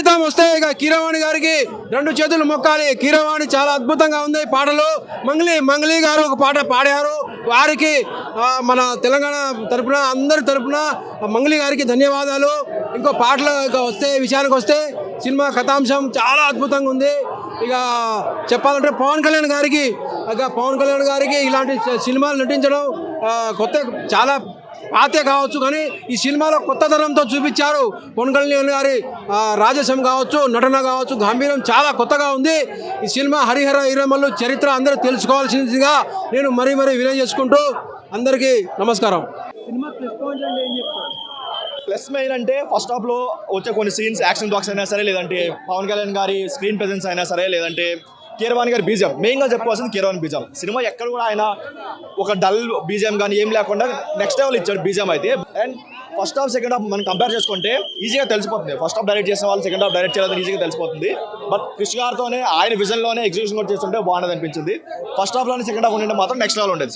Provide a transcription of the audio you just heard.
సంగీతం వస్తే ఇక కీరవాణి గారికి 2 చేతులు మొక్కాలి. కీరవాణి చాలా అద్భుతంగా ఉంది పాటలు. మంగ్లీ గారు ఒక పాట పాడారు. వారికి మన తెలంగాణ తరపున అందరి తరపున మంగ్లీ గారికి ధన్యవాదాలు. ఇంకో పాటలు విషయానికి వస్తే సినిమా కథాంశం చాలా అద్భుతంగా ఉంది. ఇక చెప్పాలంటే పవన్ కళ్యాణ్ గారికి ఇలాంటి సినిమాలు నటించడం కొత్త, చాలా పాతే కావచ్చు, కానీ ఈ సినిమాలో కొత్త తరంతో చూపించారు. పవన్ కళ్యాణ్ గారి రాజసం కావచ్చు, నటన కావచ్చు, గంభీరం చాలా కొత్తగా ఉంది. ఈ సినిమా హరిహర ఈరమల్లు చరిత్ర అందరూ తెలుసుకోవాల్సిందిగా నేను మరీ వినియోగించుకుంటూ అందరికీ నమస్కారం. సినిమా ప్లస్ మెయిన్ అంటే ఫస్ట్ హాఫ్లో వచ్చే కొన్ని సీన్స్, యాక్షన్ బాక్స్ అయినా సరే, లేదంటే పవన్ కళ్యాణ్ గారి స్క్రీన్ ప్రెజెన్స్ అయినా సరే, లేదంటే కీరవాణి గారి బీజిఎం, మెయిన్గా చెప్పుకోవాల్సింది కీరవాణి బీజిఎం. సినిమా ఎక్కడ కూడా ఆయన ఒక డల్ బీజిఎం కానీ ఏం లేకుండా నెక్స్ట్ లెవెల్ ఇచ్చాడు బీజిఎం అయితే. And first half second half మనం కంపేర్ చేసుకుంటే ఈజీగా తెలిసిపోతుంది. ఫస్ట్ హాఫ్ డైరెక్ట్ చేసిన వాళ్ళు సెకండ్ హాఫ్ డైరెక్ట్ చేయాలని ఈజీగా తెలిసిపోతుంది. బట్ కృష్ణ గారితోనే ఆయన విజన్లోనే ఎగ్జిక్యూషన్ కూడా చేస్తుంటే బాగుండదు అనిపించింది. ఫస్ట్ హాఫ్లోనే సెకండ్ హాఫ్ ఉంటే మాత్రం నెక్స్ట్ లెవెల్ ఉండేది.